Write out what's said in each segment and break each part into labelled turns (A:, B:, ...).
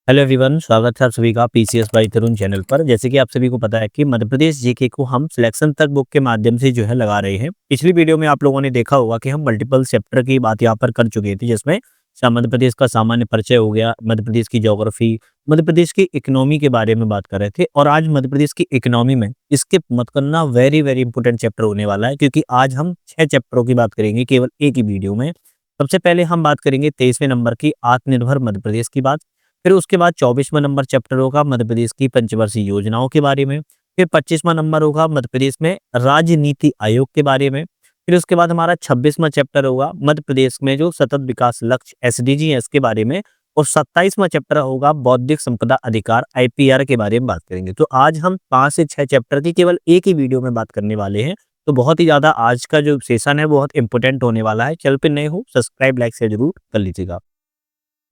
A: Hello everyone, स्वागत है आप सभी का पीसीएस बाई तरुण चैनल पर। जैसे कि आप सभी को पता है कि मध्य प्रदेश जीके को हम सिलेक्शन तक बुक के माध्यम से जो है लगा रहे हैं। पिछली वीडियो में आप लोगों ने देखा होगा कि हम मल्टीपल चैप्टर की बात यहाँ पर कर चुके थे, जिसमें मध्य प्रदेश का सामान्य परिचय हो गया, मध्य प्रदेश की ज्योग्राफी, मध्य प्रदेश की इकोनॉमी के बारे में बात कर रहे थे। और आज मध्य प्रदेश की इकोनॉमी में स्किप मत करना, वेरी वेरी इंपॉर्टेंट चैप्टर होने वाला है, क्योंकि आज हम 6 चैप्टरों की बात करेंगे केवल एक ही वीडियो में। सबसे पहले हम बात करेंगे 23वें नंबर की आत्मनिर्भर मध्य प्रदेश की बात। फिर उसके बाद 24वां नंबर चैप्टर होगा मध्य प्रदेश की पंचवर्षीय योजनाओं के बारे में। फिर 25वां नंबर होगा मध्य प्रदेश में राजनीति आयोग के बारे में। फिर उसके बाद हमारा 26वां चैप्टर होगा मध्य प्रदेश में जो सतत विकास लक्ष्य एसडीजी है इसके बारे में। और 27वां चैप्टर होगा बौद्धिक संपदा अधिकार आईपीआर के बारे में बात करेंगे। तो आज हम 5 से 6 चैप्टर की केवल एक ही वीडियो में बात करने वाले हैं। तो बहुत ही ज्यादा आज का जो सेशन है बहुत इंपॉर्टेंट होने वाला है। चैनल पे नए हो सब्सक्राइब लाइक शेयर जरूर कर लीजिएगा।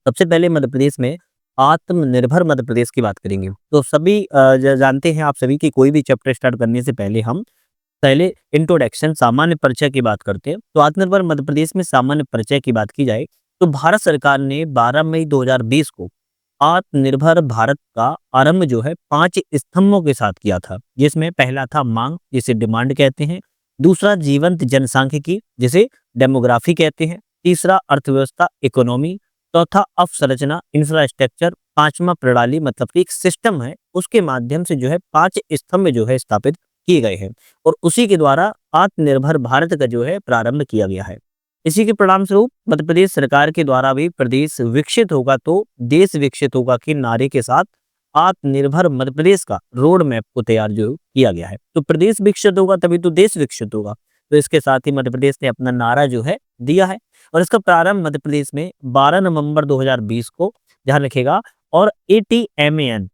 A: सबसे पहले मध्य प्रदेश में आत्मनिर्भर मध्य प्रदेश की बात करेंगे। तो सभी जानते हैं आप सभी कि कोई भी चैप्टर स्टार्ट करने से पहले हम पहले इंट्रोडक्शन सामान्य परिचय की बात करते हैं। तो आत्मनिर्भर मध्य प्रदेश में सामान्य परिचय की बात की जाए तो भारत सरकार ने 12 मई 2020 को आत्मनिर्भर भारत का आरंभ जो है 5 स्तंभों के साथ किया था, जिसमें पहला था मांग, जिसे डिमांड कहते हैं। दूसरा जीवंत जनसांख्यिकी, जिसे डेमोग्राफी कहते हैं। तीसरा अर्थव्यवस्था इकोनॉमी। चौथा अवसंरचना इंफ्रास्ट्रक्चर। पांचवा प्रणाली, मतलब कि एक सिस्टम है, उसके माध्यम से जो है 5 स्तंभ जो है स्थापित किए गए हैं और उसी के द्वारा आत्मनिर्भर भारत का जो है प्रारंभ किया गया है। इसी के परिणाम स्वरूप मध्य प्रदेश सरकार के द्वारा भी प्रदेश विकसित होगा तो देश विकसित होगा के नारे के साथ आत्मनिर्भर मध्य प्रदेश का रोड मैप को तैयार जो किया गया है। तो प्रदेश विकसित होगा तभी तो देश विकसित होगा। तो इसके साथ ही मध्य प्रदेश ने अपना नारा जो है दिया है और इसका प्रारंभ मध्य प्रदेश में 12 नवंबर 2020 को, ध्यान रखेगा, और ATMAN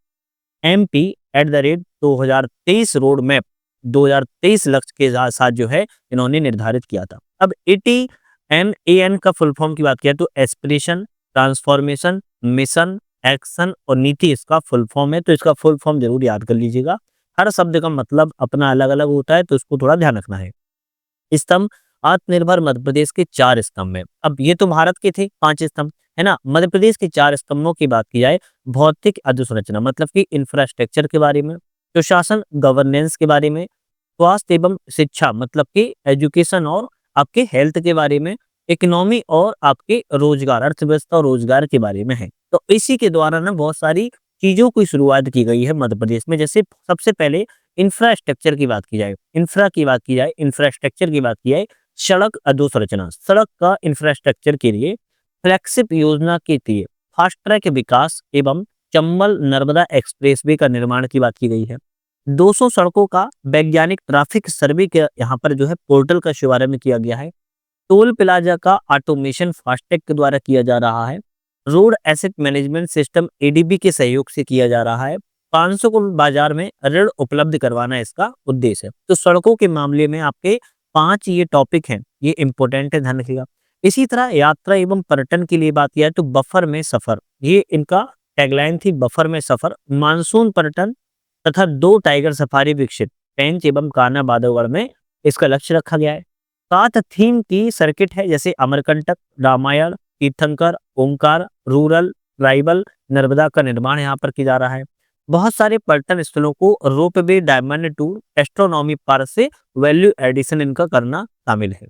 A: MP @2023 रोड मैप 2023 लक्ष्य के साथ जो है इन्होंने निर्धारित किया था। अब ATMAN का फुल फॉर्म की बात किया तो एस्पिरेशन, ट्रांसफॉर्मेशन, मिशन, एक्शन और नीति इसका फुल फॉर्म है। तो इसका फुल फॉर्म जरूर याद कर लीजिएगा। हर शब्द का मतलब अपना अलग अलग होता है, तो इसको थोड़ा ध्यान रखना है। स्तंभ आत्मनिर्भर मध्य प्रदेश के 4 स्तंभ है। अब ये तो भारत के थे 5 स्तंभ, है ना। मध्य प्रदेश के 4 स्तंभों की बात की जाए, भौतिक अधोसंरचना मतलब कि इंफ्रास्ट्रक्चर के बारे में, सुशासन गवर्नेंस के बारे में, स्वास्थ्य एवं शिक्षा मतलब कि एजुकेशन और आपके हेल्थ के बारे में, इकोनॉमी और आपके रोजगार अर्थव्यवस्था और रोजगार के बारे में है। तो इसी के द्वारा ना बहुत सारी चीजों की शुरुआत की गई है मध्य प्रदेश में। जैसे सबसे पहले इंफ्रास्ट्रक्चर की बात की जाए, इंफ्रास्ट्रक्चर की बात की जाए, सड़क अधोसंरचना, सड़क का इंफ्रास्ट्रक्चर के लिए फ्लैगशिप योजना के लिए फास्ट ट्रैक विकास एवं चंबल नर्मदा एक्सप्रेसवे का निर्माण की बात की गई है। 200 सड़कों का वैज्ञानिक ट्रैफिक सर्वे के यहाँ पर जो है पोर्टल का शुभारंभ किया गया है। टोल प्लाजा का ऑटोमेशन फास्टैग के द्वारा किया जा रहा है। Road asset management system ADB के सहयोग से किया जा रहा है। 500 को बाजार में ऋण उपलब्ध करवाना इसका उद्देश्य है। तो सड़कों के मामले में आपके 5 ये टॉपिक हैं, ये इंपॉर्टेंट है, ध्यान रखिएगा। इसी तरह यात्रा एवं पर्यटन की लिए बात किया तो बफर में सफर, ये इनका टैगलाइन थी, बफर में सफर। मानसून पर्यटन तथा 2 टाइगर सफारी विकसित, पेंच एवं कान्हा बांधवगढ़ में इसका लक्ष्य रखा गया है। 7 थीम की सर्किट है, जैसे अमरकंटक, रामायण, तीर्थंकर, ओंकार, रूरल, ट्राइबल, नर्मदा का निर्माण यहाँ पर किया जा रहा है। बहुत सारे पर्यटन स्थलों को ropeway, diamond tour, astronomy park से वैल्यू एडिशन इनका करना शामिल है।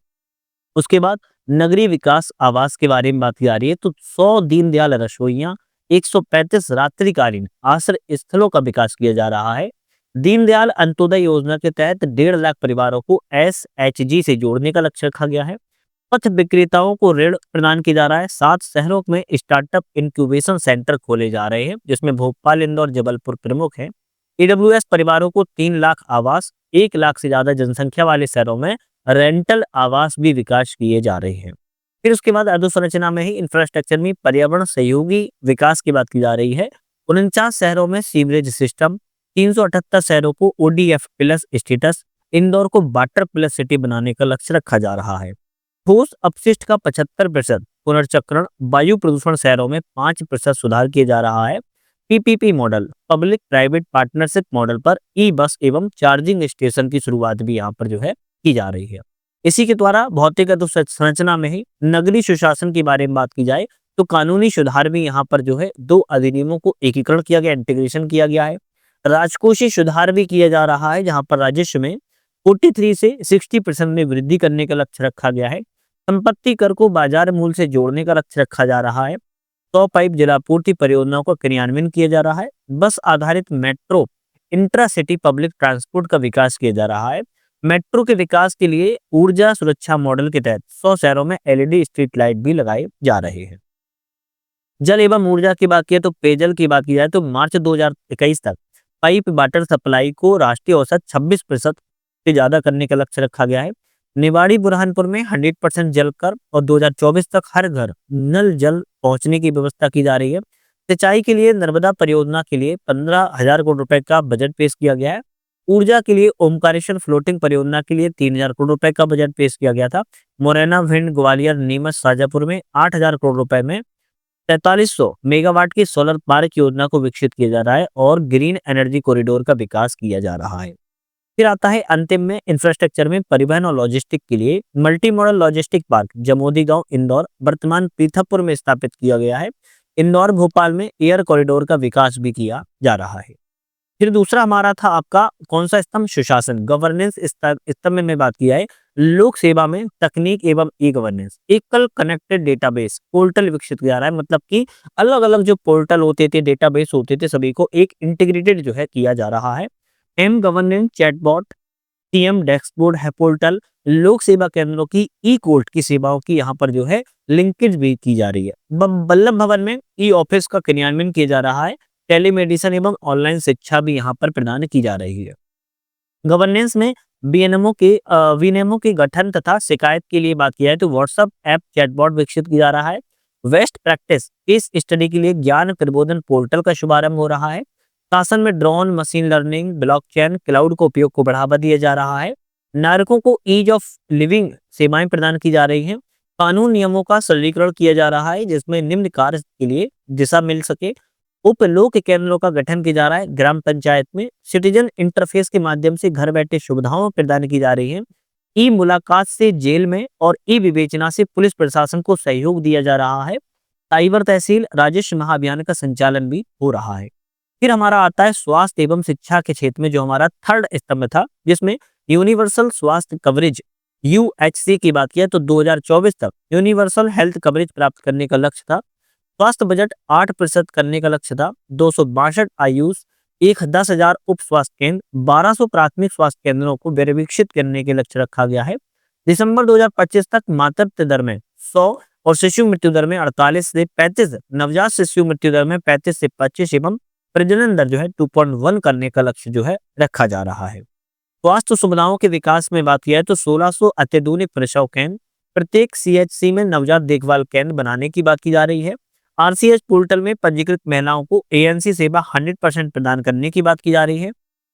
A: उसके बाद नगरीय विकास आवास के बारे में बात की जा रही है तो 100 दीनदयाल रसोइयां, 135 रात्रिकालीन आश्रय स्थलों का विकास किया जा रहा है। दीनदयाल अंत्योदय योजना के तहत 1.5 लाख परिवारों को SHG से जोड़ने का लक्ष्य रखा गया है। पथ विक्रेताओं को ऋण प्रदान किया जा रहा है। 7 शहरों में स्टार्टअप इंक्यूबेशन सेंटर खोले जा रहे हैं, जिसमें भोपाल, इंदौर, जबलपुर प्रमुख हैं। AWS परिवारों को 3 लाख आवास, 1 लाख से ज्यादा जनसंख्या वाले शहरों में रेंटल आवास भी विकास किए जा रहे हैं। फिर उसके बाद अधोसंरचना में ही इंफ्रास्ट्रक्चर में पर्यावरण सहयोगी विकास की बात की जा रही है। 49 शहरों में सीवरेज सिस्टम, 378 शहरों को ODF प्लस स्टेटस, इंदौर को वाटर प्लस सिटी बनाने का लक्ष्य रखा जा रहा है। ठोस अपशिष्ट का 75% पुनर्चक्रण, वायु प्रदूषण शहरों में 5% सुधार किया जा रहा है। PPP model, public private partnership model पर ई-बस एवं चार्जिंग स्टेशन की शुरुआत भी यहाँ पर जो है की जा रही है। इसी के द्वारा भौतिक अधोसंरचना में ही नगरीय सुशासन के बारे में बात की जाए तो कानूनी सुधार भी यहाँ पर जो है 2 अधिनियमों को एकीकरण किया गया, इंटीग्रेशन किया गया है। राजकोषीय सुधार भी किया जा रहा है, जहाँ पर राजस्व में 43 से 60% में वृद्धि करने का लक्ष्य रखा गया है। संपत्ति कर को बाजार मूल्य से जोड़ने का लक्ष्य रखा जा रहा है। 100 पाइप जलापूर्ति परियोजनाओं का क्रियान्वयन किया जा रहा है। बस आधारित मेट्रो इंट्रासिटी पब्लिक ट्रांसपोर्ट का विकास किया जा रहा है। मेट्रो के विकास के लिए ऊर्जा सुरक्षा मॉडल के तहत 100 शहरों में एलईडी स्ट्रीट लाइट भी लगाए जा रहे हैं। जल एवं ऊर्जा की बात की तो पेयजल की बात की जाए तो मार्च 2021 तक पाइप वाटर सप्लाई को राष्ट्रीय औसत 26% से ज्यादा करने का लक्ष्य रखा गया है। निवाड़ी बुरहानपुर में 100% जल कर और 2024 तक हर घर नल जल पहुंचने की व्यवस्था की जा रही है। सिंचाई के लिए नर्मदा परियोजना के लिए 15,000 करोड़ रुपए का बजट पेश किया गया है। ऊर्जा के लिए ओमकारेश्वर फ्लोटिंग परियोजना के लिए 3,000 करोड़ रुपए का बजट पेश किया गया था। मुरैना, भिंड, ग्वालियर, नीमच, शाजापुर में 8,000 करोड़ रुपए में 4300 मेगावाट की सोलर पार्क योजना को विकसित किया जा रहा है और ग्रीन एनर्जी कॉरिडोर का विकास किया जा रहा है। फिर आता है अंतिम में इंफ्रास्ट्रक्चर में परिवहन और लॉजिस्टिक के लिए मल्टी मॉडल लॉजिस्टिक पार्क जमोदी गांव इंदौर वर्तमान पीथमपुर में स्थापित किया गया है। इंदौर भोपाल में एयर कॉरिडोर का विकास भी किया जा रहा है। फिर दूसरा हमारा था आपका कौन सा स्तंभ, सुशासन, गवर्नेंस स्तंभ में बात किया है लोक सेवा में तकनीक एवं ई गवर्नेंस। एकल कनेक्टेड डेटाबेस पोर्टल विकसित किया जा रहा है, मतलब कि अलग अलग जो पोर्टल होते थे, डेटाबेस होते थे, सभी को एक इंटीग्रेटेड जो है किया जा रहा है। M governance chatbot, CM dashboard है पोर्टल, लोक सेवा केंद्रों की ई कोर्ट की सेवाओं की यहाँ पर जो है लिंकेज भी की जा रही है। बल्लभ भवन में ई ऑफिस का क्रियान्वयन किया जा रहा है। टेलीमेडिसिन एवं ऑनलाइन शिक्षा भी यहाँ पर प्रदान की जा रही है। गवर्नेंस में विनियमों के गठन तथा शिकायत के लिए बात किया है तो व्हाट्सएप ऐप चैटबॉट विकसित किया जा रहा है। वेस्ट प्रैक्टिस केस स्टडी के लिए ज्ञान प्रबोधन पोर्टल का शुभारंभ हो रहा है। शासन में drone, machine learning, blockchain, cloud को उपयोग को बढ़ावा दिया जा रहा है। नागरिकों को ईज ऑफ लिविंग सेवाएं प्रदान की जा रही हैं। कानून नियमों का सरलीकरण किया जा रहा है जिसमें निम्न कार्य के लिए दिशा मिल सके। उप लोक केंद्रों का गठन किया जा रहा है। ग्राम पंचायत में सिटीजन इंटरफेस के माध्यम से घर बैठे सुविधाओं प्रदान की जा रही है। ई मुलाकात से जेल में और ई विवेचना से पुलिस प्रशासन को सहयोग दिया जा रहा है। साइबर तहसील राजस्व महाअभियान का संचालन भी हो रहा है। फिर हमारा आता है स्वास्थ्य एवं शिक्षा के क्षेत्र में जो हमारा थर्ड स्तंभ था, जिसमें यूनिवर्सल स्वास्थ्य कवरेज यूएचसी की बात किया तो 2024 तक यूनिवर्सल हेल्थ कवरेज प्राप्त करने का लक्ष्य था। स्वास्थ्य बजट 8% करने का लक्ष्य था। 262 आयुष, 10,000 उप स्वास्थ्य केंद्र, 1200 प्राथमिक स्वास्थ्य केंद्रों को विकसित करने के लक्ष्य रखा गया है। दिसंबर 2025 तक मातृत्व दर में 100 और शिशु मृत्यु दर में 48 से 35, नवजात शिशु मृत्यु दर में 35 से 25 एवं प्रजनन दर जो है 2.1 करने का लक्ष्य जो है रखा जा रहा है। स्वास्थ्य सुविधाओं के विकास में बात किया है तो 1600 अत्याधुनिक प्रसव केंद्र, प्रत्येक सीएचसी में नवजात देखभाल केंद्र बनाने की बात की जा रही है। आरसीएच पोर्टल में पंजीकृत महिलाओं को एएनसी सेवा 100% प्रदान करने की बात की जा रही है।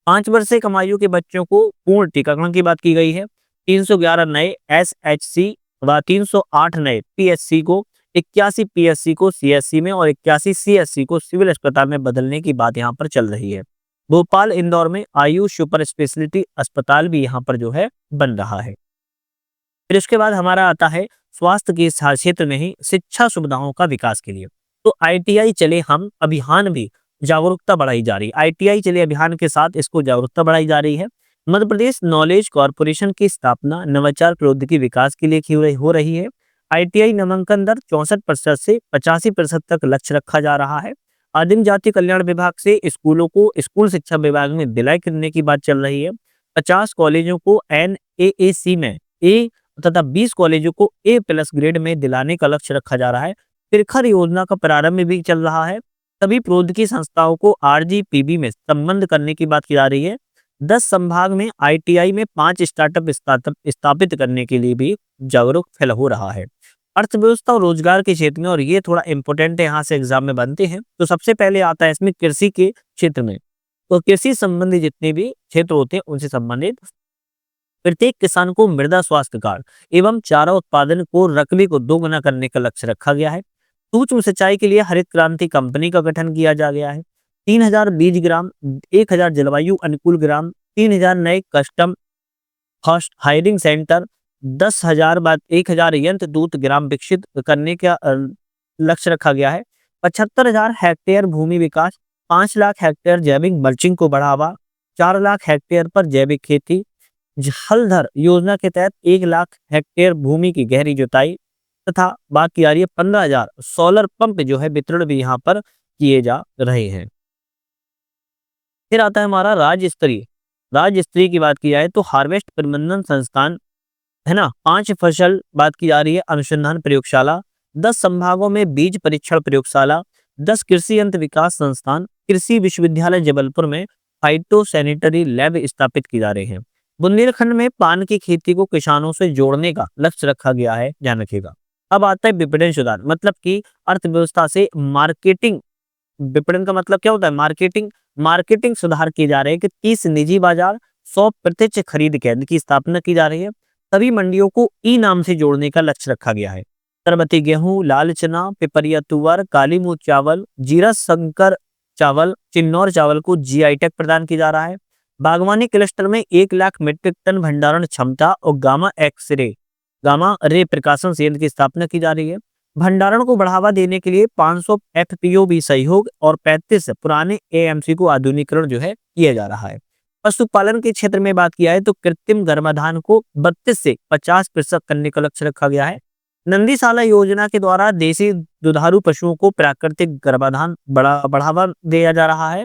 A: 5 वर्ष से कम आयु के बच्चों को पूर्ण टीकाकरण की बात की गई है। 311 नए एसएचसी व 308 नए पीएचसी को, 81 पीएचसी को सीएचसी में और 81 सीएचसी को सिविल अस्पताल में बदलने की बात यहाँ पर चल रही है। भोपाल, इंदौर में आयुष सुपर स्पेशलिटी अस्पताल भी यहाँ पर जो है बन रहा है। फिर इसके बाद हमारा आता है स्वास्थ्य के क्षेत्र में ही शिक्षा सुविधाओं का विकास के लिए तो आईटीआई चले हम अभियान भी जागरूकता बढ़ाई जा रही है। आईटीआई चले अभियान के साथ इसको जागरूकता बढ़ाई जा रही है। मध्य प्रदेश नॉलेज कॉर्पोरेशन की स्थापना नवाचार प्रौद्योगिकी विकास के लिए हो रही है। आईटीआई नामांकन दर 64% से 85% तक लक्ष्य रखा जा रहा है। आदिम जाति कल्याण विभाग से स्कूलों को स्कूल शिक्षा विभाग में विलय करने की बात चल रही है। 50 कॉलेजों को एनएएसी में ए तथा 20 कॉलेजों को A+ ग्रेड में दिलाने का लक्ष्य रखा जा रहा है। तिरखर योजना का प्रारंभ भी चल रहा है। सभी प्रौद्योगिकी संस्थाओं को आरजीपीबी में संबद्ध करने की बात की जा रही है। 10 संभाग में आईटीआई में 5 स्टार्टअप स्थापित करने के लिए भी जागरूक फैल हो रहा है। अर्थव्यवस्था और रोजगार के क्षेत्र में, और ये थोड़ा इंपॉर्टेंट है, यहाँ से एग्जाम में बनते हैं, तो सबसे पहले आता है इसमें कृषि के क्षेत्र में। तो कृषि संबंधी जितने भी क्षेत्र होते हैं उनसे संबंधित प्रत्येक किसान को मृदा स्वास्थ्य कार्ड एवं चारा उत्पादन को रकबे को 2 गुना करने का लक्ष्य रखा गया है। सूक्ष्म सिंचाई के लिए हरित क्रांति कंपनी का गठन किया जा गया है। 3000 बीज ग्राम, 1000 जलवायु अनुकूल ग्राम, 3000 नए कस्टम फर्स्ट हायरिंग सेंटर, 10,000 बाद 1000 यंत्र दूत ग्राम विकसित करने का लक्ष्य रखा गया है। 75,000 हेक्टेयर भूमि विकास, 5 लाख हेक्टेयर जैविक मल्चिंग को बढ़ावा, 4 लाख हेक्टेयर पर जैविक खेती, हलधर योजना के तहत 1 लाख हेक्टेयर भूमि की गहरी जुताई तथा बात की जा रही है 15,000 सोलर पंप जो है वितरण भी यहाँ पर किए जा रहे हैं। फिर आता है हमारा राज्य स्तरीय की बात की जाए तो हार्वेस्ट प्रबंधन संस्थान है ना, 5 फसल बात की जा रही है अनुसंधान प्रयोगशाला, 10 संभागों में बीज परीक्षण प्रयोगशाला, 10 कृषि यंत्र विकास संस्थान, कृषि विश्वविद्यालय जबलपुर में फाइटो सैनिटरी लैब स्थापित की जा रहे हैं। बुंदेलखंड में पान की खेती को किसानों से जोड़ने का लक्ष्य रखा गया है, ध्यान रखिएगा। अब आता है विपणन सुधार, मतलब कि अर्थव्यवस्था से मार्केटिंग, विपणन का मतलब क्या होता है, मार्केटिंग सुधार किए जा रहे हैं कि 30 निजी बाजार, 100 प्रत्यक्ष खरीद केंद्र की स्थापना की जा रही है। सभी मंडियों को ई नाम से जोड़ने का लक्ष्य रखा गया है। सरबती गेहूं, लाल चना, पिपरिया तुअर, काली मूंग चावल, जीरा संकर चावल, चिन्नौर चावल को जीआई टैग प्रदान किया जा रहा है। बागवानी क्लस्टर में 1 लाख मीट्रिक टन भंडारण क्षमता और गामा रे प्रकाशन संयंत्र की स्थापना की जा रही है। भंडारण को बढ़ावा देने के लिए 500 एफपीओ सहयोग और 35 पुराने एएमसी को आधुनिकीकरण जो है किया जा रहा है। पशुपालन के क्षेत्र में बात किया है तो कृत्रिम गर्भाधान को 32 से 50% करने का लक्ष्य रखा गया है। नंदीशाला योजना के द्वारा देसी दुधारू पशुओं को प्राकृतिक गर्भाधान बढ़ावा दिया जा रहा है।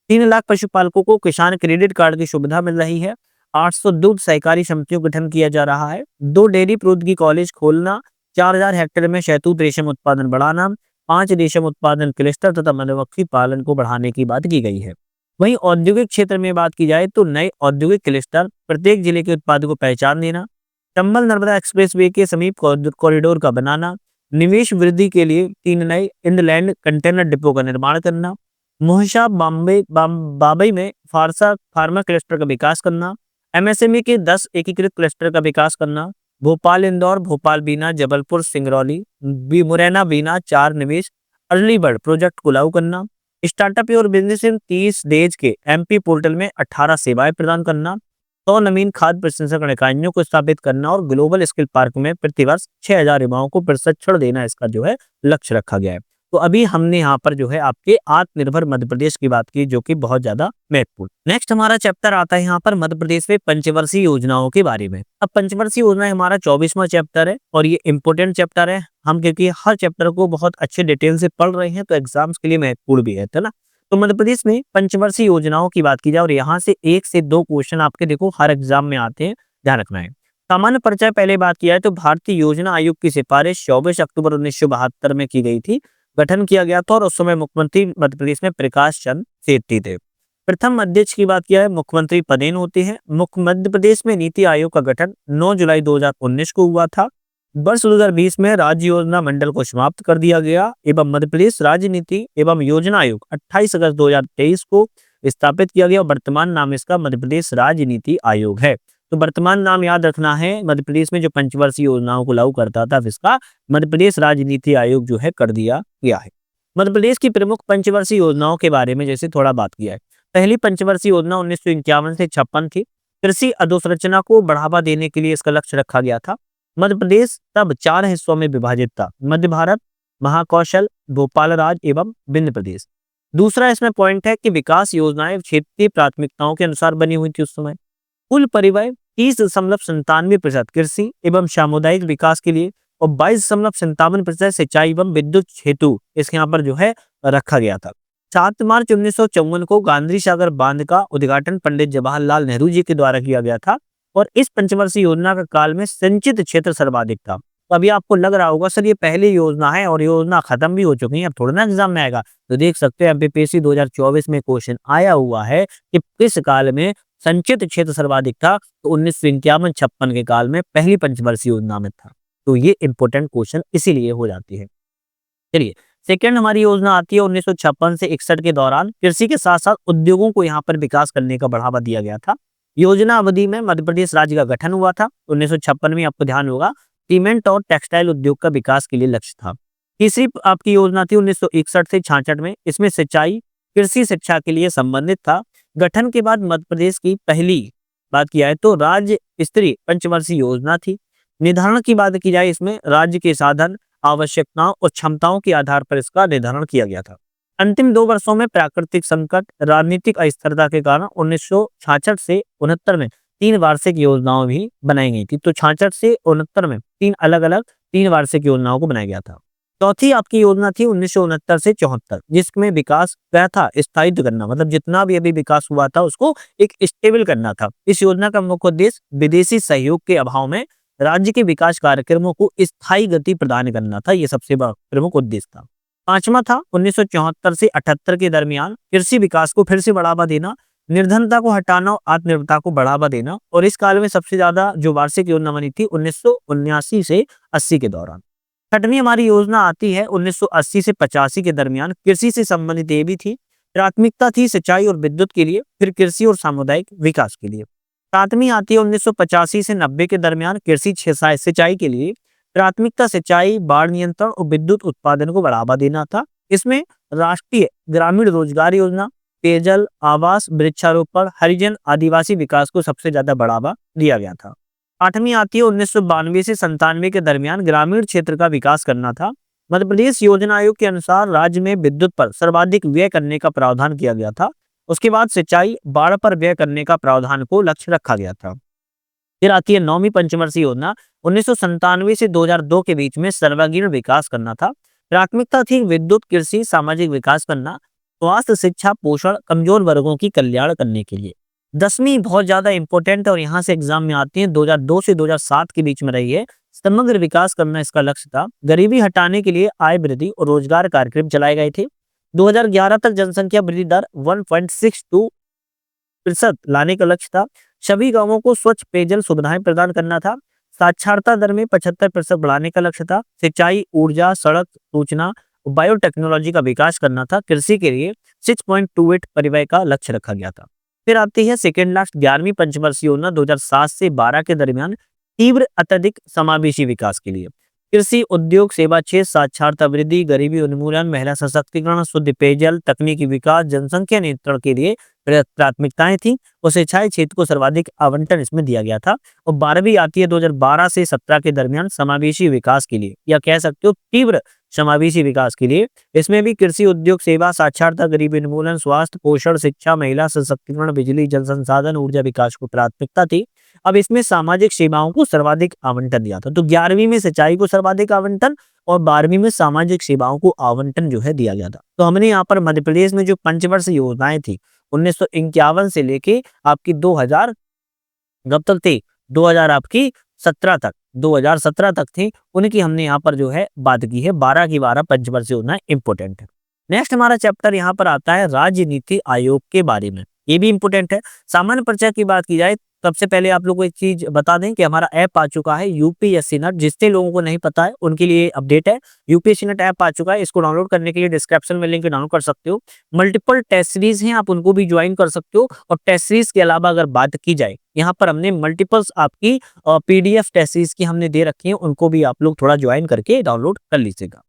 A: 3 लाख पशुपालकों को किसान क्रेडिट कार्ड की सुविधा मिल रही है। 800 दूध सहकारी समितियों का गठन किया जा रहा है। 2 डेयरी प्रौद्योगिकी कॉलेज खोलना, 4000 हेक्टेयर में शहतूत रेशम उत्पादन बढ़ाना, 5 रेशम उत्पादन क्लस्टर तथा मधुमक्खी पालन को बढ़ाने की बात की गई है। वहीं औद्योगिक क्षेत्र में बात की जाए तो नए औद्योगिक क्लस्टर, प्रत्येक जिले के उत्पाद को पहचान देना, चंबल नर्मदा एक्सप्रेसवे के समीप कॉरिडोर का बनाना, निवेश वृद्धि के लिए 3 नए इनलैंड कंटेनर डिपो का निर्माण करना, मोहशा बाबई में फार्मा क्लस्टर का विकास करना, एमएसएमई के 10 एकीकृत क्लस्टर का विकास करना, भोपाल इंदौर, भोपाल बीना, जबलपुर सिंगरौली, मुरैना बीना 4 निवेश अर्ली बर्ड प्रोजेक्ट को लागू करना, स्टार्टअप और बिजनेस इन 30 डेज के एमपी पोर्टल में 18 सेवाएं प्रदान करना, 100 नवीन खाद्य प्रसंस्करण इकाइयों को स्थापित करना और ग्लोबल स्किल पार्क में प्रतिवर्ष 6000 युवाओं को प्रशिक्षण देना, इसका जो है लक्ष्य रखा गया है। तो अभी हमने यहाँ पर जो है आपके आत्मनिर्भर मध्य प्रदेश की बात की, जो कि बहुत ज्यादा महत्वपूर्ण। नेक्स्ट हमारा चैप्टर आता है यहाँ पर मध्य प्रदेश में पंचवर्षीय योजनाओं के बारे में। अब पंचवर्षीय योजना हमारा 24वां चैप्टर है और ये इंपोर्टेंट चैप्टर है। हम क्योंकि हर चैप्टर को बहुत अच्छे डिटेल से पढ़ रहे हैं तो एग्जाम्स के लिए महत्वपूर्ण भी है ना। तो मध्य प्रदेश में पंचवर्षीय योजनाओं की बात की जाए और यहाँ से 1 से 2 क्वेश्चन आपके देखो हर एग्जाम में आते हैं, ध्यान रखना है। सामान्य परिचय पहले बात किया है तो भारतीय योजना आयोग की सिफारिश 24 अक्टूबर 1972 में की गई थी, गठन किया गया था और उस समय मुख्यमंत्री मध्य प्रदेश में प्रकाश चंद सेठी थे। प्रथम अध्यक्ष की बात किया है मुख्यमंत्री पदेन होते हैं। मध्य प्रदेश में नीति आयोग का गठन 9 जुलाई 2019 को हुआ था। वर्ष 2020 में राज्य योजना मंडल को समाप्त कर दिया गया एवं मध्य प्रदेश राज्य नीति एवं योजना आयोग 28 अगस्त 2023 को स्थापित किया गया और वर्तमान नाम इसका मध्य प्रदेश राज्य नीति आयोग है। तो वर्तमान नाम याद रखना है, मध्य प्रदेश में जो पंचवर्षीय योजनाओं को लागू करता था इसका मध्य प्रदेश राज्य नीति आयोग जो है कर दिया गया है। मध्य प्रदेश की प्रमुख पंचवर्षीय योजनाओं के बारे में जैसे थोड़ा बात किया है। पहली पंचवर्षीय योजना 1951 से 56 थी। कृषि अधोसंरचना को बढ़ावा देने के लिए इसका लक्ष्य रखा गया था। मध्य प्रदेश तब 4 हिस्सों में विभाजित था, मध्य भारत, महाकौशल, भोपाल राज एवं विंध्य प्रदेश। दूसरा इसमें पॉइंट है कि विकास योजनाएं क्षेत्रीय प्राथमिकताओं के अनुसार बनी हुई थी उस समय। कुल परिव्यय 30.97% कृषि एवं सामुदायिक विकास के लिए और 22.57% सिंचाई एवं विद्युत हेतु इसके यहाँ पर जो है रखा गया था। 7 मार्च 1954 को गांधी सागर बांध का उद्घाटन पंडित जवाहरलाल नेहरू जी के द्वारा किया गया था और इस पंचवर्षीय योजना का काल में संचित क्षेत्र सर्वाधिक था। तो अभी आपको लग रहा होगा सर ये पहली योजना है और योजना खत्म भी हो चुकी है, अब थोड़ा ना एग्जाम में आएगा। तो देख सकते हैं एमपीएससी 2024 में क्वेश्चन आया हुआ है कि किस काल में संचित क्षेत्र सर्वाधिक था। तो 1951-56 के काल में पहली पंचवर्षीय योजना में था। तो ये इंपोर्टेंट क्वेश्चन इसीलिए हो जाती है। चलिए सेकेंड हमारी योजना आती है 1956 से 61 के दौरान कृषि के साथ साथ उद्योगों को यहाँ पर विकास करने का बढ़ावा दिया गया था। योजना अवधि में मध्य प्रदेश राज्य का गठन हुआ था। 1956 में आपको ध्यान होगा सीमेंट और टेक्सटाइल उद्योग का विकास के लिए लक्ष्य था। तीसरी आपकी योजना थी 1961 से 66 में, इसमें सिंचाई कृषि शिक्षा के लिए संबंधित था। गठन के बाद मध्य प्रदेश की पहली बात किया है तो राज्य स्तरीय पंचवर्षीय योजना थी। निर्धारण की बात की जाए इसमें राज्य के साधन आवश्यकताओं और क्षमताओं के आधार पर इसका निर्धारण किया गया था। अंतिम 2 वर्षों में प्राकृतिक संकट, राजनीतिक अस्थिरता के कारण 1966 से 69 में 3 वार्षिक योजनाओं भी बनाई गई थी। तो 66 से 69 में 3 अलग-अलग 3 वार्षिक योजनाओं को बनाया गया था। चौथी आपकी योजना थी 1969 से 74, जिसमें विकास क्या था, स्थायित्व करना, मतलब जितना भी अभी विकास हुआ था उसको एक स्टेबल करना था। इस योजना का मुख्य उद्देश्य विदेशी सहयोग के अभाव में राज्य के विकास कार्यक्रमों को स्थायी गति प्रदान करना था। ये सबसे प्रमुख उद्देश्य था। पांचवा था 1974 से 78 के दरमियान कृषि विकास को फिर से बढ़ावा देना, निर्धनता को हटाना और आत्मनिर्भरता को बढ़ावा देना। और इस काल में सबसे ज्यादा जो वार्षिक योजना बनी थी 1979 से 80 के दौरान। छठवीं हमारी योजना आती है 1980 से 85 के दरमियान, कृषि से संबंधित ये भी थी। प्राथमिकता थी सिंचाई और विद्युत के लिए, फिर कृषि और सामुदायिक विकास के लिए। सातवीं आती है 1985 से 90 के दरमियान, कृषि सिंचाई के लिए। प्राथमिकता सिंचाई, बाढ़ नियंत्रण और विद्युत उत्पादन को बढ़ावा देना था। इसमें राष्ट्रीय ग्रामीण रोजगार योजना, पेयजल, आवास, वृक्षारोपण, हरिजन आदिवासी विकास को सबसे ज्यादा बढ़ावा दिया गया था। आठवीं आती है 1992 से 97 के दरमियान, ग्रामीण क्षेत्र का विकास करना था। मध्य प्रदेश योजना आयोग के अनुसार राज्य में विद्युत पर सर्वाधिक व्यय करने का प्रावधान किया गया था। उसके बाद सिंचाई, बाढ़ पर व्यय करने का प्रावधान को लक्ष्य रखा गया था। फिर आती है 9वीं पंचवर्षीय योजना 1997 से 2002 के बीच में, सर्वांगीण विकास करना था। प्राथमिकता थी विद्युत, कृषि, सामाजिक विकास करना, स्वास्थ्य, शिक्षा, पोषण, कमजोर वर्गों की कल्याण करने के लिए। 10वीं बहुत ज्यादा इंपॉर्टेंट है और यहाँ से एग्जाम में आती है, 2002 से 2007 के बीच में रही है। समग्र विकास करना इसका लक्ष्य था। गरीबी हटाने के लिए आय वृद्धि और रोजगार कार्यक्रम चलाए गए थे। 2011 तक जनसंख्या वृद्धि दर 1.62% लाने का लक्ष्य था। सभी गांवों को स्वच्छ पेयजल सुविधाएं प्रदान करना था। साक्षरता दर में 75% बढ़ाने का लक्ष्य था। सिंचाई, ऊर्जा, सड़क, सूचना, बायोटेक्नोलॉजी का विकास करना था। कृषि के लिए 6.28 परिव्यय का लक्ष्य रखा गया था। फिर आती है सेकेंड लास्ट 11वीं पंचवर्षीय योजना 2007 से 12 के दरमियान, तीव्र अत्यधिक समावेशी विकास के लिए। कृषि, उद्योग, सेवा क्षेत्र, साक्षरता वृद्धि, गरीबी उन्मूलन, महिला सशक्तिकरण, शुद्ध पेयजल, तकनीकी विकास, जनसंख्या नियंत्रण के लिए प्राथमिकताएं थी और सिंचाई क्षेत्र को सर्वाधिक आवंटन इसमें दिया गया था। और 12वीं आती है 2012 से 17 के दरमियान, समावेशी विकास के लिए, या कह सकते हो तीव्र समावेशी विकास के लिए। इसमें भी कृषि, उद्योग, सेवा, साक्षरता, गरीबी उन्मूलन, स्वास्थ्य, पोषण, शिक्षा, महिला सशक्तिकरण, बिजली, जल संसाधन, ऊर्जा विकास को प्राथमिकता थी। अब इसमें सामाजिक सेवाओं को सर्वाधिक आवंटन दिया था। तो 11वीं में सिंचाई को सर्वाधिक आवंटन और 12वीं में सामाजिक सेवाओं को आवंटन जो है दिया गया था। तो हमने यहाँ पर मध्य प्रदेश में जो पंचवर्षीय योजनाएं थी 1951 से लेके आपकी 2000 कब तक थी, 2000 आपकी 2017 तक थी, उनकी हमने यहाँ पर जो है बात की है। 12 की 12 पंचवर्षीय योजनाएं इंपोर्टेंट है। नेक्स्ट हमारा चैप्टर यहाँ पर आता है राज्य नीति आयोग के बारे में, ये भी इंपोर्टेंट है। सामान्य परिचय की बात की जाए, सबसे पहले आप लोगों को एक चीज बता दें कि हमारा ऐप आ चुका है यूपीएससी नेट। जिससे लोगों को नहीं पता है उनके लिए अपडेट है, यूपीएससी नेट ऐप आ चुका है। इसको डाउनलोड करने के लिए डिस्क्रिप्शन में लिंक डाउनलोड कर सकते हो। मल्टीपल टेस्ट सीरीज हैं, आप उनको भी ज्वाइन कर सकते हो। और टेस्ट सीरीज के अलावा अगर बात की जाए, यहाँ पर हमने मल्टीपल्स आपकी पीडीएफ टेस्ट सीरीज की हमने दे रखी है, उनको भी आप लोग थोड़ा ज्वाइन करके डाउनलोड कर लीजिएगा।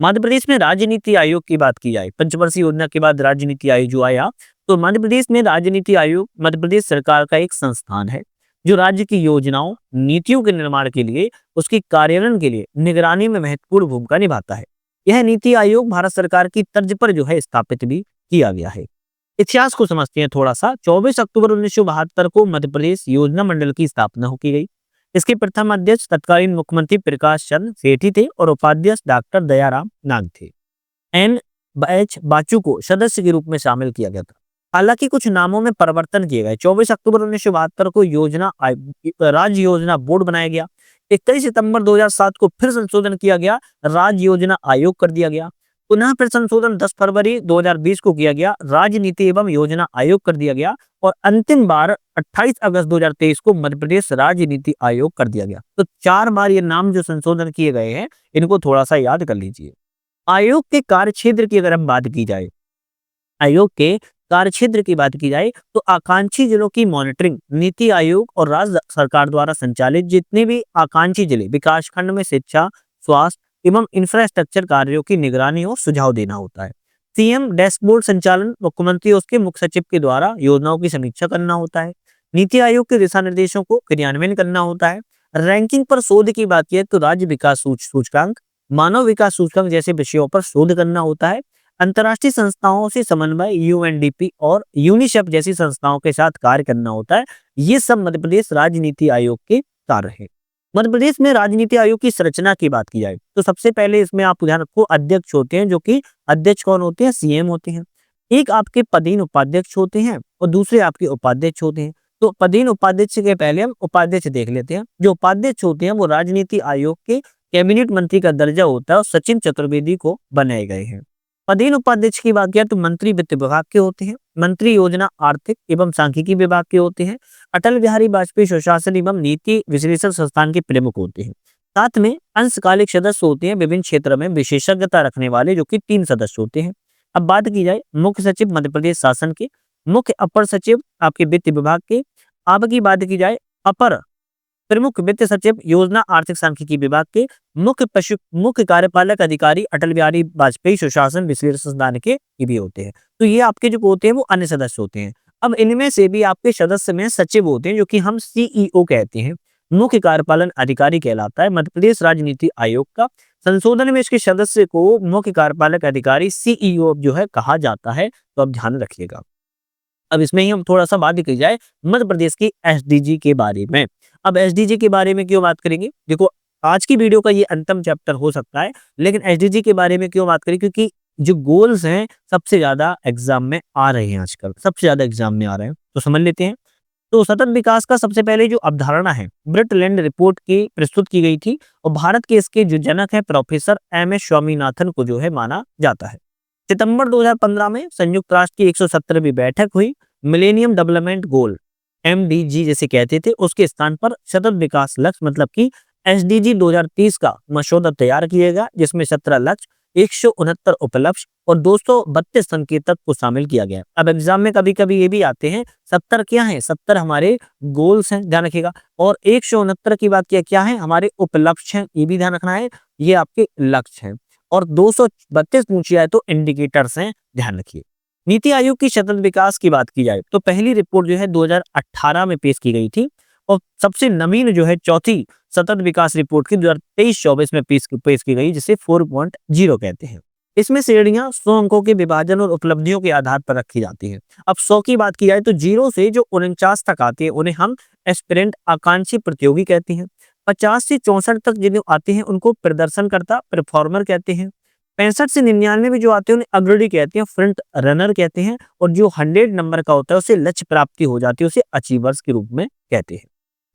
A: मध्य प्रदेश में राज्य नीति आयोग की बात की जाए, पंचवर्षीय योजना के बाद राज्य नीति आयोग जो आया, तो मध्य प्रदेश में राज्य नीति आयोग मध्य प्रदेश सरकार का एक संस्थान है जो राज्य की योजनाओं, नीतियों के निर्माण के लिए, उसकी कार्यान्वयन के लिए निगरानी में महत्वपूर्ण भूमिका निभाता है। यह नीति आयोग भारत सरकार की तर्ज पर जो है स्थापित भी किया गया है। इतिहास को समझते हैं थोड़ा सा। 24 अक्टूबर 1972 को मध्य प्रदेश योजना मंडल की स्थापना की गई। इसके प्रथम अध्यक्ष तत्कालीन मुख्यमंत्री प्रकाश चंद्र सेठी थे और उपाध्यक्ष डॉक्टर दयाराम नाग थे। एन.एच. बाचू को सदस्य के रूप में शामिल किया गया था। हालांकि कुछ नामों में परिवर्तन किए गए। 24 अक्टूबर 1972 को राज्य योजना बोर्ड बनाया गया। 21 सितंबर 2007 को फिर संशोधन किया गया, राज्य योजना आयोग कर दिया गया। पुनः फिर संशोधन 10 फरवरी 2020 को किया गया, राज्य नीति एवं योजना आयोग कर दिया गया। और अंतिम बार 28 अगस्त 2023 को मध्य प्रदेश राज्य नीति आयोग कर दिया गया। तो 4 बार ये नाम जो संशोधन किए गए हैं, इनको थोड़ा सा याद कर लीजिए। आयोग के कार्यक्षेत्र की अगर हम बात की जाए, आयोग के कार्यक्षेत्र की बात की जाए तो आकांक्षी जिलों की मॉनिटरिंग, नीति आयोग और राज्य सरकार द्वारा संचालित जितने भी आकांक्षी जिले विकास खंड में शिक्षा, स्वास्थ्य एवं इंफ्रास्ट्रक्चर कार्यों की निगरानी और सुझाव देना होता है। सीएम डैशबोर्ड संचालन मुख्यमंत्री और उसके मुख्य सचिव के द्वारा योजनाओं की समीक्षा करना होता है। नीति आयोग के दिशा निर्देशों को क्रियान्वयन करना होता है। रैंकिंग पर शोध की बात की तो राज्य विकास सूचकांक, मानव विकास सूचकांक जैसे विषयों पर शोध करना होता है। अंतर्राष्ट्रीय संस्थाओं से समन्वय, यूएनडीपी और यूनिसेफ जैसी संस्थाओं के साथ कार्य करना होता है। ये सब मध्य प्रदेश राजनीति आयोग के कार्य है। मध्य प्रदेश में राजनीति आयोग की संरचना की बात की जाए तो सबसे पहले इसमें आप ध्यान रखो, अध्यक्ष होते हैं, जो कि अध्यक्ष कौन होते हैं? सीएम होते हैं। एक आपके पदेन उपाध्यक्ष होते हैं और दूसरे आपके उपाध्यक्ष होते हैं। तो पदेन उपाध्यक्ष के पहले हम उपाध्यक्ष देख लेते हैं। जो उपाध्यक्ष होते हैं वो राजनीति आयोग के कैबिनेट मंत्री का दर्जा होता है और सचिन चतुर्वेदी को बनाए गए हैं। पदेन उपाध्यक्ष की बात किया तो मंत्री वित्त विभाग के होते हैं, मंत्री योजना आर्थिक एवं सांख्यिकी विभाग के होते हैं, अटल बिहारी वाजपेयी सुशासन एवं नीति विश्लेषण संस्थान के प्रमुख होते हैं। साथ में अंशकालिक सदस्य होते हैं विभिन्न क्षेत्र में विशेषज्ञता रखने वाले, जो कि 3 सदस्य होते हैं। अब बात की जाए मुख्य सचिव मध्य प्रदेश शासन के, मुख्य अपर सचिव आपके वित्त विभाग के, आपकी बात की जाए अपर प्रमुख वित्त सचिव योजना आर्थिक सांख्यिकी विभाग के, मुख्य कार्यपालक अधिकारी अटल बिहारी वाजपेयी सुशासन विश्लेषण संस्थान के ये भी होते हैं। तो ये आपके जो होते हैं वो अन्य सदस्य होते हैं। अब इनमें से भी आपके सदस्य में सचिव होते हैं, जो कि हम सीईओ कहते हैं, मुख्य कार्यपालन अधिकारी कहलाता है मध्य प्रदेश राजनीति आयोग का। संशोधन में इसके सदस्य को मुख्य कार्यपालक अधिकारी सीईओ जो है कहा जाता है, तो आप ध्यान रखिएगा। अब इसमें ही हम थोड़ा सा बात की जाए मध्य प्रदेश की एसडीजी के बारे में। अब एसडीजी के बारे में क्यों बात करेंगे? देखो, आज की वीडियो का ये अंतिम चैप्टर हो सकता है, लेकिन एसडीजी के बारे में क्यों बात करें? क्योंकि जो गोल्स हैं सबसे ज्यादा एग्जाम में आ रहे हैं, आजकल सबसे ज्यादा एग्जाम में आ रहे हैं, तो समझ लेते हैं। तो सतत विकास का सबसे पहले जो अवधारणा है ब्रिटलैंड रिपोर्ट की प्रस्तुत की गई थी और भारत के इसके जो जनक है प्रोफेसर एम.एस. स्वामीनाथन को जो है माना जाता है। सितंबर 2015 में संयुक्त राष्ट्र की 117वीं बैठक हुई। मिलेनियम डेवलपमेंट गोल एमडीजी जैसे कहते थे, उसके स्थान पर सतत विकास लक्ष्य मतलब कि एसडीजी 2030 का मसौदा तैयार किया गया, जिसमें 17 लक्ष्य, 169 उपलक्ष्य और 232 संकेतक को शामिल किया गया। अब एग्जाम में कभी कभी ये भी आते हैं 70 क्या है, 70 हमारे गोल्स हैं, ध्यान रखिएगा, और 169 की बात किया क्या है, हमारे उपलक्ष्य हैं, ये भी ध्यान रखना है, ये आपके लक्ष्य हैं। और 232 पूछी जाए तो इंडिकेटर्स हैं, ध्यान रखिए। नीति आयोग की सतत विकास की बात की जाए तो पहली रिपोर्ट जो है 2018 में पेश की गई थी और सबसे नवीन जो है चौथी सतत विकास रिपोर्ट की 2023-24 में पेश की गई, जिसे 4.0 कहते हैं। इसमें श्रेणियां 100 अंकों के विभाजन और उपलब्धियों के आधार पर रखी जाती हैं। अब 100 की बात की जाए तो 0 से जो 49 तक आते हैं उन्हें हम एस्पिरेंट आकांक्षी प्रतियोगी कहते हैं। 50 से 64 तक जिन्हें आते हैं उनको प्रदर्शनकर्ता परफॉर्मर कहते हैं। 65 से 99 में जो आते हैं उन्हें अग्रणी कहते हैं, फ्रंट रनर कहते हैं, और जो 100 नंबर का होता है उसे लक्ष्य प्राप्ति हो जाती है, उसे अचीवर्स के रूप में कहते हैं।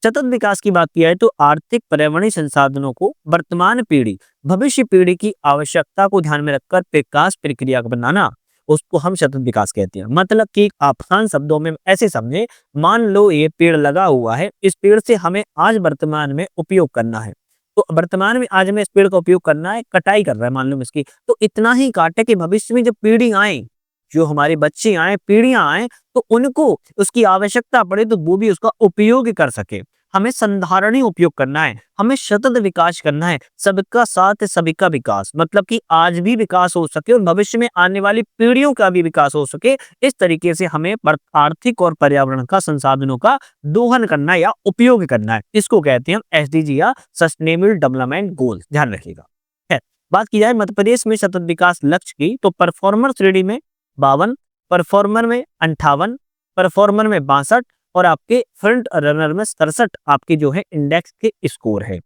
A: सतत विकास की बात की जाए तो आर्थिक पर्यावरणीय संसाधनों को वर्तमान पीढ़ी भविष्य पीढ़ी की आवश्यकता को ध्यान में रखकर विकास प्रक्रिया बनाना, उसको हम सतत विकास कहते हैं। मतलब कि आसान शब्दों में ऐसे समझे, मान लो ये पेड़ लगा हुआ है, इस पेड़ से हमें आज वर्तमान में उपयोग करना है, तो वर्तमान में आज हमें इस पेड़ का उपयोग करना है, कटाई कर रहा है मान लो इसकी, तो इतना ही काटे कि भविष्य में जब पीढ़ी आए, जो हमारे बच्चे आए, पीढ़ियां आए, तो उनको उसकी आवश्यकता पड़े तो वो भी उसका उपयोग कर सके। हमें संधारणीय उपयोग करना है, हमें सतत विकास करना है, सबका साथ सभी का विकास, मतलब कि आज भी विकास हो सके और भविष्य में आने वाली पीढ़ियों का भी विकास हो सके। इस तरीके से हमें आर्थिक और पर्यावरण का संसाधनों का दोहन करना या उपयोग करना है। इसको कहते हैं एसडीजी या सस्टेनेबल डेवलपमेंट गोल, ध्यान रखिएगा। बात की जाए मध्य प्रदेश में सतत विकास लक्ष्य की तो परफॉर्मर श्रेणी में 52, परफॉर्मर में 58, परफॉर्मर में 62 और आपके फ्रंट रनर में 67 आपके जो है इंडेक्स के स्कोर है।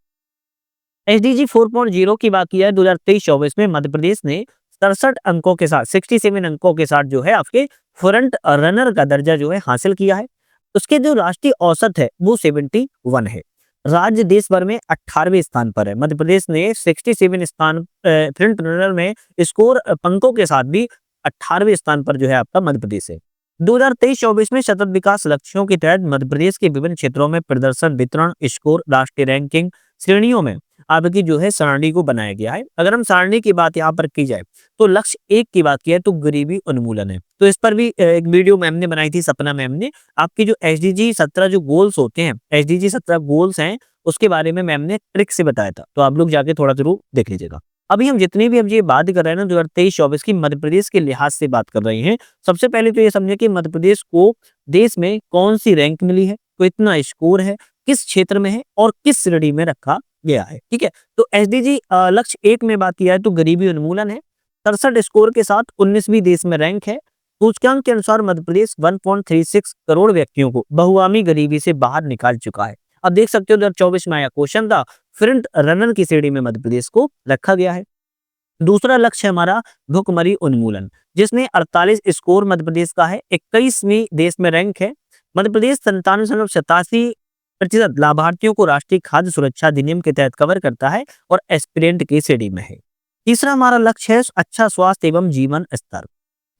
A: एसडीजी 4.0 की बात की जाए 2023-24 में मध्य प्रदेश ने 67 अंकों के साथ 67 अंकों के साथ जो है आपके फ्रंट रनर का दर्जा जो है हासिल किया है। उसके जो राष्ट्रीय औसत है वो 71 है। राज्य देश भर में 18वें स्थान पर है। मध्य प्रदेश ने 67 स्थान फ्रंट रनर में स्कोर अंकों के साथ भी 18वें स्थान पर जो है आपका मध्य प्रदेश है। 2023-24 में सतत विकास लक्ष्यों के तहत मध्य प्रदेश के विभिन्न क्षेत्रों में प्रदर्शन, वितरण, स्कोर, राष्ट्रीय रैंकिंग श्रेणियों में आपकी जो है सारणी को बनाया गया है। अगर हम सारणी की बात यहाँ पर की जाए तो लक्ष्य 1 की बात की है तो गरीबी उन्मूलन है, तो इस पर भी एक वीडियो मैम ने बनाई थी, सपना मैम ने। आपकी जो एसडीजी 17 जो गोल्स होते हैं, एसडीजी 17 गोल्स हैं, उसके बारे में मैम ने ट्रिक से बताया था, तो आप लोग जाके थोड़ा जरूर देख लीजिएगा। अभी हम जितनी भी अब ये बात कर रहे हैं ना 2023-24 की, मध्य प्रदेश के लिहाज से बात कर रहे हैं। सबसे पहले तो ये समझे कि मध्य प्रदेश को देश में कौन सी रैंक मिली है, तो इतना स्कोर है, किस क्षेत्र में है और किस श्रेणी में रखा गया है। ठीक है, तो एसडीजी लक्ष्य 1 में बात किया है तो गरीबी उन्मूलन है। 63 स्कोर के साथ 19वीं देश में रैंक है। सूचकांक के अनुसार मध्य प्रदेश 1.36 करोड़ व्यक्तियों को बहुआमी गरीबी से बाहर निकाल चुका है। अब देख सकते हो 2024 में आया क्वेश्चन था, फ्रंट रनर की श्रेणी में मध्य प्रदेश को रखा गया है। दूसरा लक्ष्य है हमारा भुखमरी उन्मूलन, जिसमें 48 स्कोर मध्य प्रदेश का है, 21वीं देश में रैंक है। मध्य प्रदेश 97.87% लाभार्थियों को राष्ट्रीय खाद्य सुरक्षा अधिनियम के तहत कवर करता है और एस्पिरेंट की श्रेणी में है। तीसरा हमारा लक्ष्य है अच्छा स्वास्थ्य एवं जीवन स्तर।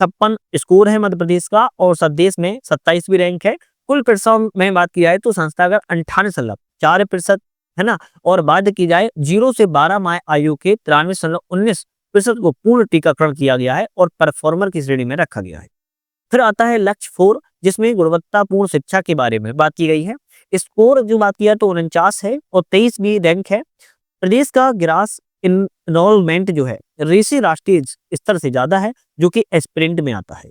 A: 56 स्कोर है मध्य प्रदेश का और सब देश में 27वीं रैंक है। कुल प्रसव में बात की जाए तो संस्थागत 98.4% है ना, और बात की जाए 0 से 12 माह आयु के 93.19% को पूर्ण टीकाकरण किया गया है और परफॉर्मर की श्रेणी में रखा गया है। फिर आता है लक्ष्य 4, जिसमें गुणवत्तापूर्ण शिक्षा के बारे में बात की गई है। स्कोर जो बात किया तो 49 है और 23वीं रैंक है। प्रदेश का ग्रास इनरोलमेंट जो है ऋषि राष्ट्रीय स्तर से ज्यादा है, जो कि एस्पिरेंट में आता है।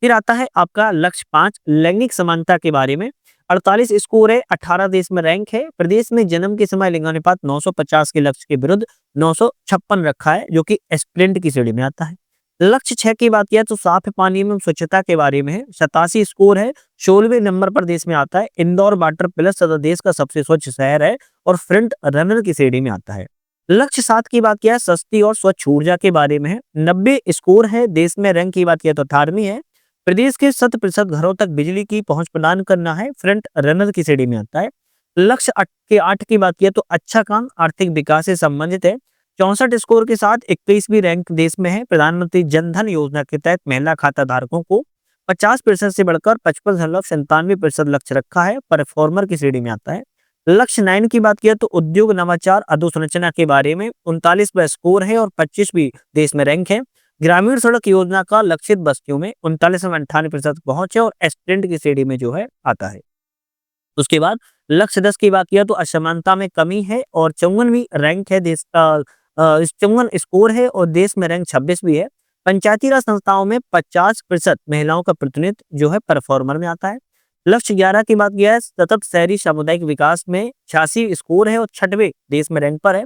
A: फिर आता है आपका लक्ष्य 5, लैंगिक समानता के बारे में। 48 स्कोर है, 18 देश में रैंक है। प्रदेश में जन्म के समय लिंगानुपात 950 के लक्ष्य के विरुद्ध 956 रखा है, जो कि एस्पिरेंट की श्रेणी में आता है। लक्ष्य 6 की बात किया तो साफ पानी एवं स्वच्छता के बारे में है। 87 स्कोर है, 16वें नंबर पर देश में आता है। इंदौर वाटर प्लस तथा देश का सबसे स्वच्छ शहर है और फ्रंट रनर की श्रेणी में आता है। लक्ष्य 7 की बात किया सस्ती और स्वच्छ ऊर्जा के बारे में है। 90 स्कोर है, देश में रैंक की बात किया तो 18वीं है। प्रदेश के 100% घरों तक बिजली की पहुंच प्रदान करना है, फ्रंट रनर की श्रेणी में आता है। लक्ष्य 8 की बात किया तो अच्छा काम आर्थिक विकास से संबंधित है। 64 स्कोर के साथ 21वीं रैंक देश में है। प्रधानमंत्री जन धन योजना के तहत महिला खाता धारकों को 50% से बढ़कर 55.97% लक्ष्य रखा है, परफॉर्मर की श्रेणी में आता है। लक्ष्य 9 की बात किया तो उद्योग नवाचार अधोसंरचना के बारे में 39वां स्कोर है और 25वीं देश में रैंक है। ग्रामीण सड़क योजना का लक्षित बस्तियों में 39.98% पहुंच है और एस्पिरेंट की श्रेणी में जो है आता है। उसके बाद लक्ष्य 10 की बात किया तो असमानता में कमी है और 54वीं रैंक है देश का, 54 स्कोर है और देश में रैंक 26वीं है। पंचायती राज संस्थाओं में 50% महिलाओं का प्रतिनिधित्व जो है परफॉर्मर में आता है। लक्ष्य 11 की बात किया है सतत शहरी सामुदायिक विकास में 86 स्कोर है और 6वें देश में रैंक पर है।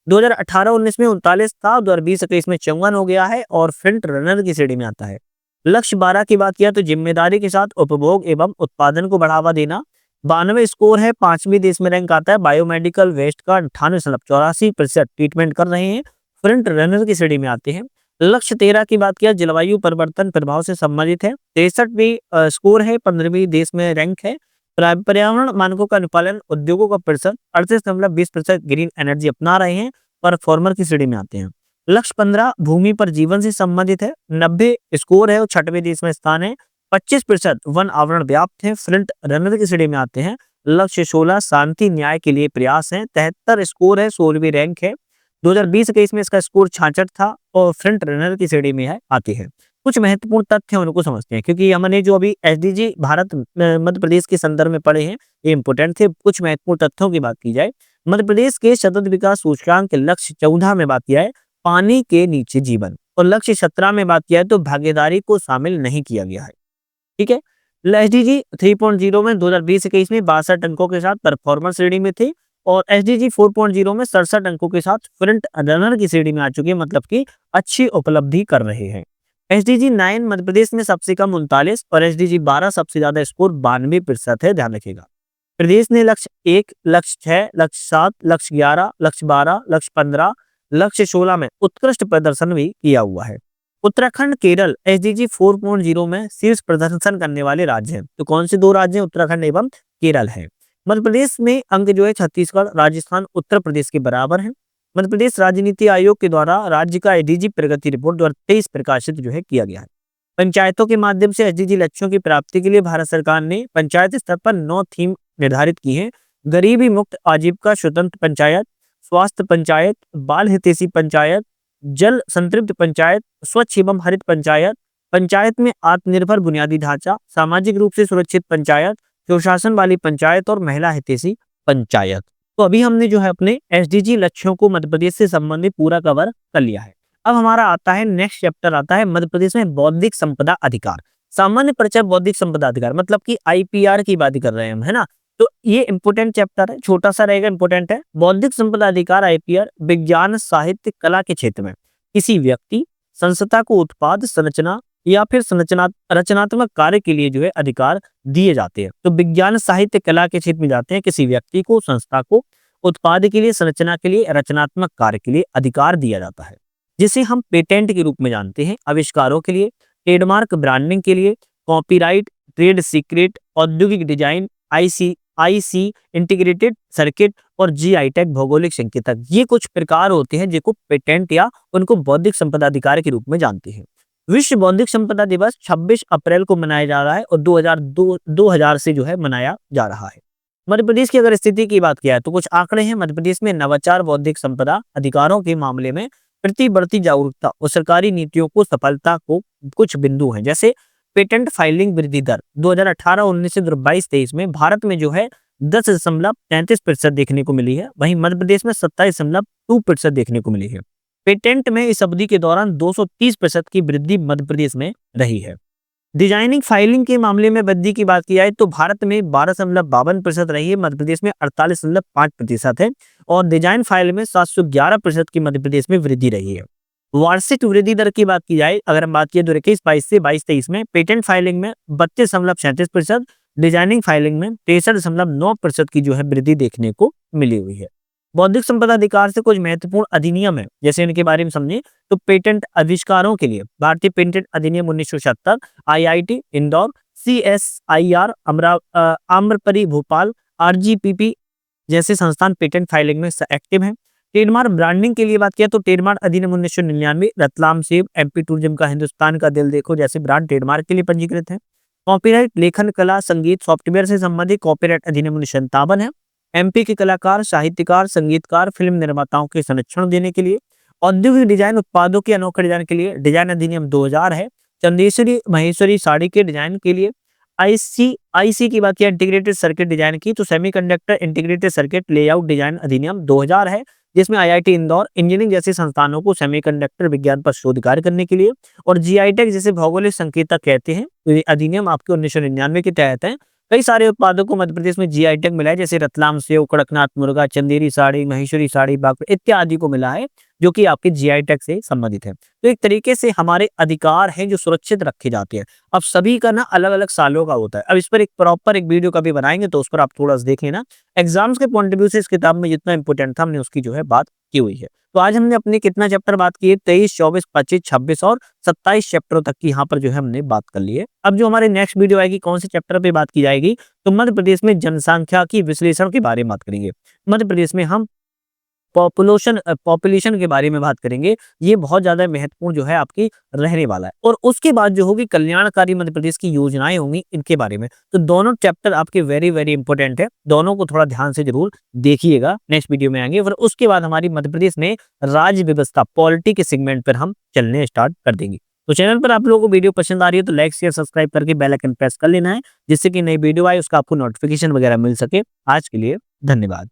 A: 2018-19 में 39 था, 2020-21 में 54 हो गया है और फ्रंट रनर की श्रेणी में आता है। लक्ष्य 12 की बात किया तो जिम्मेदारी के साथ उपभोग एवं उत्पादन को बढ़ावा देना, 92 स्कोर है, 5वीं देश में रैंक आता है। बायोमेडिकल वेस्ट का 98.84% ट्रीटमेंट कर रहे हैं, फ्रंट रनर की श्रेणी में आते हैं। लक्ष्य 13 की बात किया जलवायु परिवर्तन प्रभाव से संबंधित है, 63वीं स्कोर है, 15वीं देश में रैंक है। पर्यावरण मानकों का अनुपालन उद्योगों का प्रतिशत 38.20% ग्रीन एनर्जी अपना रहे हैं, परफॉर्मर की श्रेणी में आते हैं। लक्ष्य 15 भूमि पर जीवन से संबंधित है, 90 स्कोर है और 6वें देश में स्थान है। 25% वन आवरण व्याप्त है, फ्रंट रनर की श्रेणी में आते हैं। लक्ष्य 16 शांति न्याय के लिए प्रयास है, 73 स्कोर है, 16वीं रैंक है। 2020-21 में इसका स्कोर 66 था और फ्रंट रनर की श्रेणी में है आती है। कुछ महत्वपूर्ण तथ्य उनको समझते हैं, क्योंकि हमने जो अभी एसडीजी भारत मध्य प्रदेश के संदर्भ में पढ़े हैं ये इंपोर्टेंट थे। कुछ महत्वपूर्ण तथ्यों की बात की जाए, मध्य प्रदेश के सतत विकास सूचकांक के लक्ष्य 14 में बात किया है पानी के नीचे जीवन, और लक्ष्य 17 में बात किया है तो भागीदारी को शामिल नहीं किया गया है। ठीक है, एसडीजी 3.0 में 2020-21 में 62 अंकों के साथ परफॉर्मर श्रेणी में थे और एसडीजी 4.0 में 67 अंकों के साथ फ्रंट रनर की श्रेणी में आ चुके हैं, मतलब कि अच्छी उपलब्धि कर रहे हैं। एसडीजी 9 मध्य प्रदेश में सबसे कम 39 और एसडीजी 12 सबसे ज्यादा स्कोर 92% है, ध्यान रखिएगा। प्रदेश ने लक्ष्य 1, लक्ष्य 6, लक्ष्य 7, लक्ष्य 11, लक्ष्य 12, लक्ष्य 15, लक्ष्य 16 में उत्कृष्ट प्रदर्शन भी किया हुआ है। उत्तराखंड केरल एसडीजी 4.0 में शीर्ष प्रदर्शन करने वाले राज्य हैं। तो कौन से दो राज्य हैं? उत्तराखंड एवं केरल है। मध्य प्रदेश में अंक जो है छत्तीसगढ़, राजस्थान, उत्तर प्रदेश के बराबर है। मध्य प्रदेश राजनीति आयोग के द्वारा राज्य का एसडीजी प्रगति रिपोर्ट 2023 प्रकाशित जो है किया गया है। पंचायतों के माध्यम से एसडीजी लक्ष्यों की प्राप्ति के लिए भारत सरकार ने पंचायत स्तर पर 9 थीम निर्धारित की हैं। गरीबी मुक्त आजीविका स्वतंत्र पंचायत, स्वास्थ्य पंचायत, बाल हितैषी पंचायत, जल संतृप्त पंचायत, स्वच्छ एवं हरित पंचायत, पंचायत में आत्मनिर्भर बुनियादी ढांचा, सामाजिक रूप से सुरक्षित पंचायत, सुशासन वाली पंचायत और महिला हितैषी पंचायत। तो अभी हमने जो है अपने एसडीजी लक्ष्यों को मध्य प्रदेश से संबंधित पूरा कवर कर लिया है। अब हमारा आता है नेक्स्ट चैप्टर आता है मध्य प्रदेश में बौद्धिक संपदा अधिकार। सामान्य परिचय बौद्धिक संपदा अधिकार मतलब कि आईपीआर की बात कर रहे हैं हम, है ना। तो ये इंपोर्टेंट चैप्टर है, छोटा सा रहेगा, इंपोर्टेंट है। बौद्धिक संपदा अधिकार आईपीआर विज्ञान, साहित्य, कला के क्षेत्र में किसी व्यक्ति, संस्था को उत्पाद, संरचना या फिर रचनात्मक कार्य के लिए जो है अधिकार दिए जाते हैं। तो विज्ञान, साहित्य, कला के क्षेत्र में जाते हैं, किसी व्यक्ति को, संस्था को उत्पाद के लिए, संरचना के लिए, रचनात्मक कार्य के लिए अधिकार दिया जाता है, जिसे हम पेटेंट के रूप में जानते हैं। आविष्कारों के लिए, ट्रेडमार्क, ब्रांडिंग के लिए, कॉपीराइट, ट्रेड सीक्रेट, औद्योगिक डिजाइन, आईसी इंटीग्रेटेड सर्किट और जीआई टैग, भौगोलिक संकेतक, ये कुछ प्रकार होते हैं जिनको पेटेंट या उनको बौद्धिक संपदा अधिकार के रूप में जानते हैं। विश्व बौद्धिक संपदा दिवस 26 अप्रैल को मनाया जा रहा है और 2000 से जो है मनाया जा रहा है। मध्य प्रदेश की अगर स्थिति की बात किया है तो कुछ आंकड़े हैं। मध्य प्रदेश में नवाचार, बौद्धिक संपदा अधिकारों के मामले में प्रति बढ़ती जागरूकता और सरकारी नीतियों को सफलता को कुछ बिंदु हैं, जैसे पेटेंट फाइलिंग वृद्धि दर 2018-19 से 2022-23 में भारत में जो है 10.33% देखने को मिली है, वहीं मध्य प्रदेश में 27.2% देखने को मिली है। पेटेंट में इस अवधि के दौरान 230% की वृद्धि मध्य प्रदेश में रही है। डिजाइनिंग फाइलिंग के मामले में वृद्धि की बात की जाए तो भारत में 12.52% रही है, मध्य प्रदेश में 48.5% है और डिजाइन फाइल में 711% की मध्य प्रदेश में वृद्धि रही है। वार्षिक वृद्धि दर की बात की जाए, अगर हम बात किए 2021-22 से 22-23 में पेटेंट फाइलिंग में 32.37%, डिजाइनिंग फाइलिंग में 63.9% की जो है वृद्धि देखने को मिली हुई है। बौद्धिक संपदा अधिकार से कुछ महत्वपूर्ण अधिनियम है, जैसे इनके बारे में समझें तो पेटेंट आविष्कारों के लिए भारतीय पेटेंट अधिनियम 1976, आईआईटी इंदौर, सीएसआईआर आम्रपरी भोपाल, आरजीपीपी जैसे संस्थान पेटेंट फाइलिंग में एक्टिव हैं। ट्रेडमार्क ब्रांडिंग के लिए बात किया तो ट्रेडमार्क अधिनियम 1999, रतलाम सेब, एमपी टूरिज्म का हिंदुस्तान का दिल देखो जैसे ब्रांड ट्रेडमार्क के लिए पंजीकृत है। कॉपीराइट, लेखन कला, संगीत, सॉफ्टवेयर से संबंधित कॉपीराइट अधिनियम 1957 है। एमपी के कलाकार, साहित्यकार, संगीतकार, फिल्म निर्माताओं के संरक्षण देने के लिए। औद्योगिक डिजाइन, उत्पादों के अनोखे डिजाइन के लिए डिजाइन अधिनियम 2000 है। चंदेश्वरी महेश्वरी साड़ी के डिजाइन के लिए। आईसी की बात किया इंटीग्रेटेड सर्किट डिजाइन की तो semiconductor integrated circuit layout design अधिनियम 2000 है, जिसमें आईआईटी इंदौर, इंजीनियरिंग जैसे संस्थानों को सेमीकंडक्टर विज्ञान पर शोध कार्य करने के लिए और जीआई टैग जैसे भौगोलिक संकेतक कहते हैं, तो ये अधिनियम आपके 1999 के तहत है। कई सारे उत्पादों को मध्य प्रदेश में जीआई टैग मिला है, जैसे रतलाम सेव, कड़कनाथ मुर्गा, चंदेरी साड़ी, महेश्वरी साड़ी, बागड़ इत्यादि को मिला है, जो कि आपके जीआई टैग से संबंधित है। तो एक तरीके से हमारे अधिकार हैं जो सुरक्षित रखे जाते हैं। अब सभी का ना अलग अलग सालों का होता है। अब इस पर एक प्रॉपर एक वीडियो कभी बनाएंगे तो उस पर आप थोड़ा सा देख लेना। एग्जाम्स के पॉइंट ऑफ व्यू से इस किताब में जितना इंपॉर्टेंट था हमने उसकी जो है बात की हुई है। तो आज हमने अपने कितना चैप्टर बात किए, 23, 24, 25, 26 और 27 चैप्टरों तक की यहाँ पर जो है हमने बात कर ली है। अब जो हमारे नेक्स्ट वीडियो आएगी कौन से चैप्टर पे बात की जाएगी, तो मध्य प्रदेश में जनसंख्या की विश्लेषण के बारे में बात करेंगे। मध्य प्रदेश में हम पॉपुलेशन के बारे में बात करेंगे। ये बहुत ज्यादा महत्वपूर्ण जो है आपकी रहने वाला है। और उसके बाद जो होगी कल्याणकारी मध्य प्रदेश की योजनाएं होंगी, इनके बारे में। तो दोनों चैप्टर आपके वेरी वेरी इंपॉर्टेंट है, दोनों को थोड़ा ध्यान से जरूर देखिएगा। नेक्स्ट वीडियो में आएंगे और उसके बाद हमारी मध्य प्रदेश में राज्य व्यवस्था पॉलिटी के सेगमेंट पर हम चलने स्टार्ट कर देंगे। तो चैनल पर आप लोगों को वीडियो पसंद आ रही है तो लाइक शेयर सब्सक्राइब करके बेल आइकन प्रेस कर लेना है, जिससे कि नई वीडियो आए उसका आपको नोटिफिकेशन वगैरह मिल सके। आज के लिए धन्यवाद।